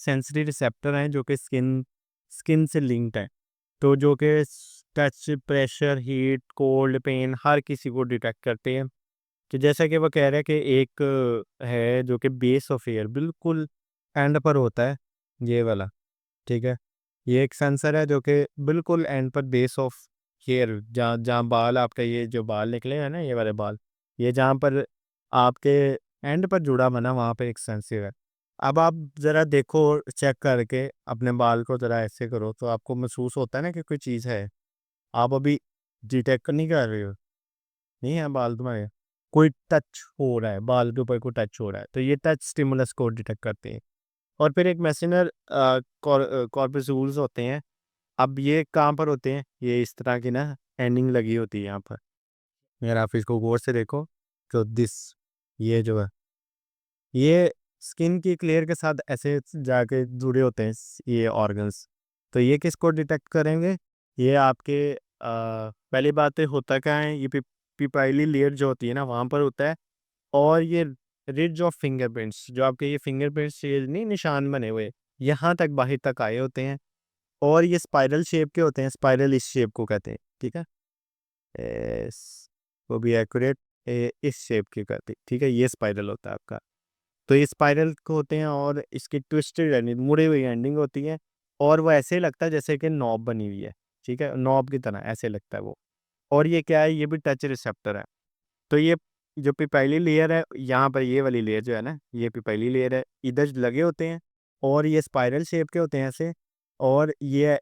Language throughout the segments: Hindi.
सेंसरी रिसेप्टर हैं जो कि स्किन से लिंक्ड हैं, तो जो कि touch, pressure, heat, cold, pain हर किसी को डिटेक्ट करते हैं। कि जैसा कि वो कह रहे हैं कि एक है जो कि बेस ऑफ एयर बिल्कुल एंड पर होता है, ये वाला, ठीक है। ये एक सेंसर है जो कि बिल्कुल एंड पर बेस ऑफ हेयर, जहाँ जहाँ बाल आपका, ये जो बाल निकले हैं ना, ये वाले बाल, ये जहाँ पर आपके एंड पर जुड़ा हुआ ना, वहाँ पे एक सेंसर है। अब आप ज़रा देखो, चेक करके अपने बाल को ज़रा ऐसे करो तो आपको महसूस होता है ना कि कोई चीज़ है। आप अभी डिटेक्ट नहीं कर रहे हो, नहीं है बाल तुम्हारे, कोई टच हो रहा है, बाल के ऊपर कोई टच हो रहा है, तो ये टच स्टिमुलस को डिटेक्ट करते हैं। और फिर एक मैसेंजर कॉर्पसूल्स होते हैं। अब ये कहाँ पर होते हैं, ये इस तरह की ना एंडिंग लगी होती है यहाँ पर, अगर आप इसको गौर से देखो तो ये जो है, ये स्किन की लेयर के साथ ऐसे जाके जुड़े होते हैं ये ऑर्गन्स। तो ये किसको डिटेक्ट करेंगे, ये आपके पहली बात तो होता क्या है, ये पिपाइली लेयर जो होती है ना, वहाँ पर होता है। और ये रिज ऑफ फिंगरप्रिंट्स, जो आपके ये फिंगरप्रिंट्स, ये नहीं निशान बने हुए, यहाँ तक बाहर तक आए होते हैं। और ये स्पाइरल शेप के होते हैं, स्पाइरल इस शेप को कहते हैं, ठीक है। वो भी एक्यूरेट इस शेप के कहते हैं, ठीक है। ये स्पाइरल होता है आपका, तो ये स्पाइरल को होते हैं और इसकी ट्विस्टेड एंडिंग, मुड़ी हुई एंडिंग होती है। और वो ऐसे लगता है जैसे कि नॉब बनी हुई है, ठीक है, नॉब की तरह ऐसे लगता है वो। और ये क्या है, ये भी टच रिसेप्टर है। तो ये जो पिपाइली लेयर है, यहाँ पर ये वाली लेयर जो है ना, ये पिपाइली लेयर है, इधर लगे होते हैं। और ये स्पाइरल शेप के होते हैं ऐसे। और ये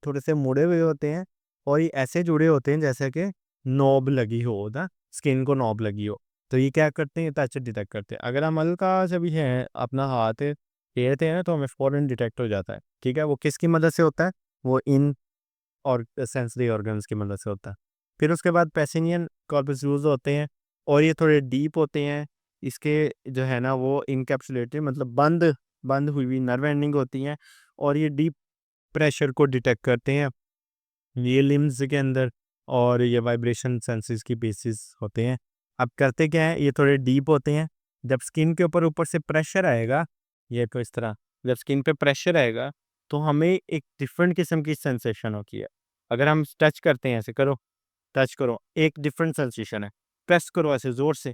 थोड़े से मुड़े हुए होते हैं। और ये ऐसे जुड़े होते हैं जैसे कि नॉब लगी हो ना, स्किन को नॉब लगी हो। तो ये क्या करते हैं, टच डिटेक्ट करते हैं। अगर हम हल्का सा भी है अपना हाथ फेरते हैं ना, तो हमें फ़ौरन डिटेक्ट हो जाता है, ठीक है। वो किसकी मदद से होता है, वो इन और सेंसरी ऑर्गन्स की मदद से होता है। फिर उसके बाद पैसिनियन कॉर्पसूल्स होते हैं। और ये थोड़े डीप होते हैं। इसके जो है ना, वो इनकैप्सुलेटेड, मतलब बंद बंद हुई हुई नर्व एंडिंग होती हैं। और ये डीप प्रेशर को डिटेक्ट करते हैं ये लिम्स के अंदर। और ये वाइब्रेशन सेंसेस की बेसिस होते हैं। अब करते क्या है, ये थोड़े डीप होते हैं। जब स्किन के ऊपर ऊपर से प्रेशर आएगा, ये तो इस तरह, जब स्किन पे प्रेशर आएगा तो हमें एक डिफरेंट किस्म की सेंसेशन होती है। अगर हम टच करते हैं, ऐसे करो, टच करो, एक डिफरेंट सेंसेशन है। प्रेस करो ऐसे ज़ोर से,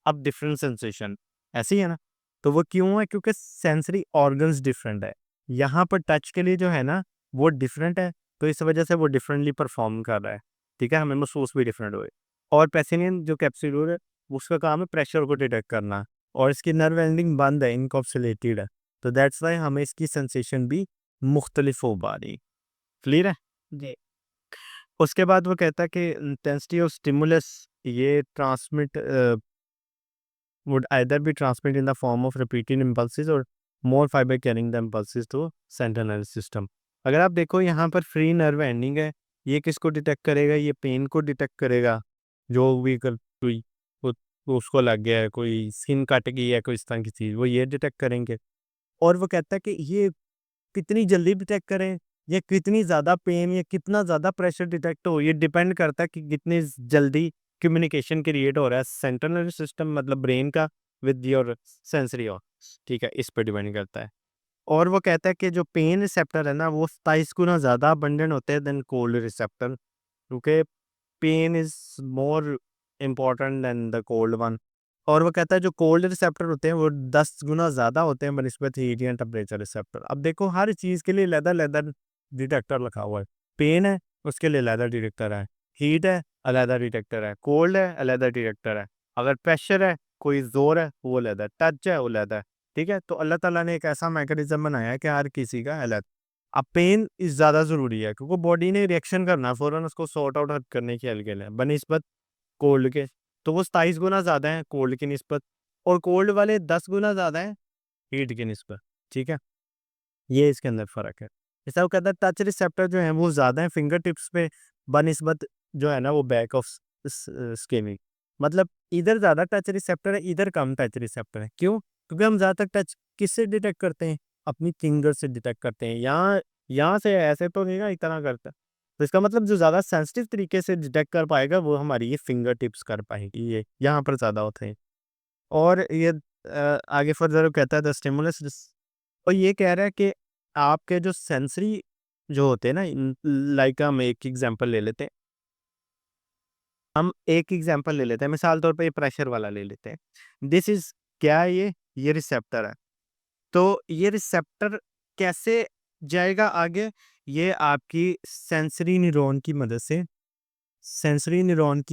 अब डिफरेंट सेंसेशन, ऐसे ही है ना। तो वो क्यों है, क्योंकि सेंसरी ऑर्गन्स डिफरेंट है। यहाँ पर टच के लिए जो है ना, वो डिफरेंट है। तो इस वजह से वो डिफरेंटली परफॉर्म कर रहा है, ठीक है, हमें महसूस भी डिफरेंट हुए। और पैसिनियन जो कैप्सूल है, उसका काम है प्रेशर को डिटेक्ट करना। और इसकी नर्व एंडिंग बंद है, इनकॉप्सुलेटेड है। तो दैट्स वाई हमें इसकी सेंसेशन भी मुख्तलिफ हो पा रही। क्लियर है जी। उसके बाद वो कहता है कि इंटेंसिटी ऑफ स्टिमुलस, ये transmit would either be transmitted in the form of repeated impulses or more fiber carrying the impulses to central nervous system। अगर आप देखो यहाँ पर फ्री नर्व एंडिंग है, ये किसको डिटेक्ट करेगा, ये पेन को डिटेक्ट करेगा। जो भी कोई उसको लग गया है, कोई स्किन कट गई है, कोई इस तरह की चीज़, वो ये डिटेक्ट करेंगे। और वो कहता है कि ये कितनी जल्दी डिटेक्ट करें, या कितनी ज़्यादा पेन या कितना ज़्यादा प्रेशर डिटेक्ट हो, ये डिपेंड करता है कि कितनी जल्दी कम्युनिकेशन क्रिएट हो रहा है सेंट्रल नर्वस सिस्टम, मतलब ब्रेन का, विद योर सेंसरी ऑर्गन्स, ठीक है, इस पे डिपेंड करता है। और वो कहता है कि जो पेन रिसेप्टर है ना, वो 27 गुना ज़्यादा अबंडेंट होते हैं देन कोल्ड रिसेप्टर, क्योंकि pain is more important than the cold one. और वो कहता है जो कोल्ड रिसेप्टर होते हैं वो 10 गुना ज़्यादा होते हैं बनिस्बत हीट या टेम्परेचर रिसेप्टर। अब देखो हर चीज़ के लिए अलग-अलग डिटेक्टर रखा हुआ है। पेन है, उसके लिए अलग डिटेक्टर है। हीट है, अलग डिटेक्टर है। कोल्ड है, अलग डिटेक्टर है। अगर प्रेशर है, कोई ज़ोर है, वो अलग है। टच है, वो अलग है। ठीक है? तो अल्लाह ताला ने एक ऐसा मैकेनिज़्म बनाया है कि हर किसी का अलग। अब पेन इस ज़्यादा ज़रूरी है क्योंकि बॉडी ने रिएक्शन करना है फ़ौरन उसको सॉर्ट आउट करने के लिए बनिस्बत कोल्ड के। तो वो 27 गुना ज़्यादा है कोल्ड की निस्बत, और कोल्ड वाले 10 गुना ज़्यादा है हीट की निस्बत, ठीक है? ये इसके अंदर फ़र्क है। जैसा वो कहता है टच रिसेप्टर जो है वो ज़्यादा है फिंगर टिप्स पे बनिस्बत जो है ना वो बैक ऑफ स्किन, मतलब इधर ज़्यादा टच रिसेप्टर है, इधर कम टच रिसेप्टर है। क्यों? क्योंकि हम ज़्यादातर टच किससे डिटेक्ट करते हैं? अपनी फिंगर से डिटेक्ट करते हैं। यहाँ यहाँ से ऐसे तो नहीं ना इतना करता। तो इसका मतलब जो ज़्यादा सेंसिटिव तरीके से डिटेक्ट कर पाएगा वो हमारी ये फिंगर टिप्स कर पाएगी, ये यहाँ पर ज़्यादा होते हैं। और ये आगे फर्दर कहता है द स्टिमुलस और ये कह रहा है कि आपके जो सेंसरी जो होते हैं ना, लाइक हम एक एग्जांपल ले लेते हैं। हम एक एग्जांपल ले लेते हैं, मिसाल तौर पे ये प्रेशर वाला ले लेते हैं। दिस इज क्या है ये रिसेप्टर है। तो ये रिसेप्टर कैसे जाएगा आगे? ये आपकी सेंसरी न्यूरॉन की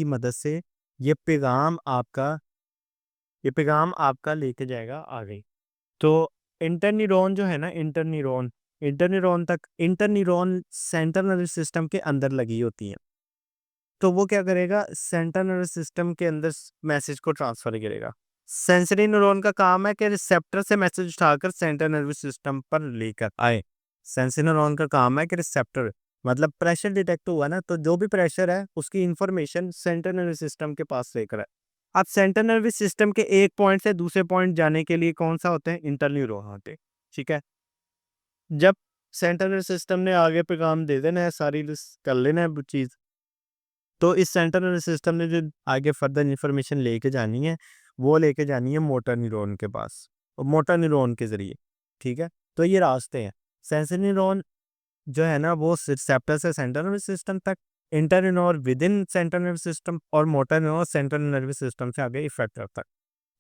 मदद से ये पैगाम आपका ये पैगाम आपका लेके जाएगा आगे। तो इंटरन्यूरॉन जो है ना, इंटरन्यूरॉन सेंट्रल नर्वस सिस्टम के अंदर लगी होती है। तो वो क्या करेगा, सेंट्रल नर्वस सिस्टम के अंदर मैसेज को ट्रांसफर करेगा। सेंसरी न्यूरॉन का काम है कि रिसेप्टर से मैसेज उठाकर सेंट्रल नर्वस सिस्टम पर लेकर आए। सेंसरी न्यूरॉन का काम है कि रिसेप्टर, मतलब प्रेशर डिटेक्ट हुआ ना, तो जो भी प्रेशर है उसकी इंफॉर्मेशन सेंट्रल नर्वस सिस्टम के पास लेकर आए। अब सेंट्रल नर्वस सिस्टम के एक पॉइंट से दूसरे पॉइंट जाने के लिए कौन सा होते हैं, इंटरन्यूरॉन होते हैं। ठीक है। जब सेंट्रल नर्वस सिस्टम ने आगे पैगाम दे देना है, सारी लिस्ट कर लेना है चीज, तो इस सेंट्रल नर्वस सिस्टम ने जो आगे फर्दर इन्फॉर्मेशन लेके जानी है, वो लेके जानी है मोटर न्यूरॉन के पास, और मोटर न्यूरॉन के ज़रिए। ठीक है? तो ये रास्ते हैं। सेंसरी न्यूरॉन जो है ना, वो रिसेप्टर से सेंट्रल नर्वस सिस्टम तक, interneuron within central nervous system, और motor neuron central nervous system से आगे इफेक्टर तक।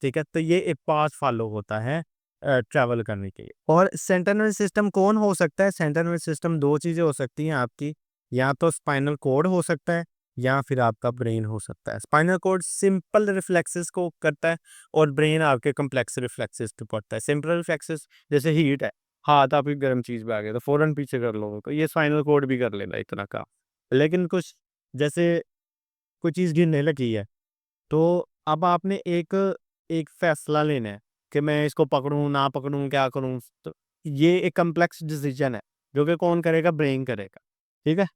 ठीक है? तो ये एक पाथ फॉलो होता है ट्रैवल करने के लिए। और सेंट्रल नर्वस सिस्टम कौन हो सकता है? सेंट्रल नर्वस सिस्टम 2 चीज़ें हो सकती हैं आपकी, या तो स्पाइनल कॉर्ड हो सकता है, या फिर आपका ब्रेन हो सकता है। स्पाइनल कॉर्ड सिंपल रिफ्लेक्सेस को करता है, और ब्रेन आपके कॉम्प्लेक्स रिफ्लेक्सेस पे पड़ता है। सिंपल रिफ्लेक्सेस जैसे हीट है, हाथ आपकी गर्म चीज़ पे आ गया तो फ़ौरन पीछे कर लोगे, तो ये स्पाइनल कॉर्ड भी कर लेगा इतना काम। लेकिन कुछ जैसे कोई चीज़ गिरने लगी है, तो अब आपने एक एक फैसला लेना है कि मैं इसको पकड़ूँ, ना पकड़ूँ, क्या करूँ? तो ये एक कॉम्प्लेक्स डिसीजन है, जो कि कौन करेगा? ब्रेन करेगा। ठीक है?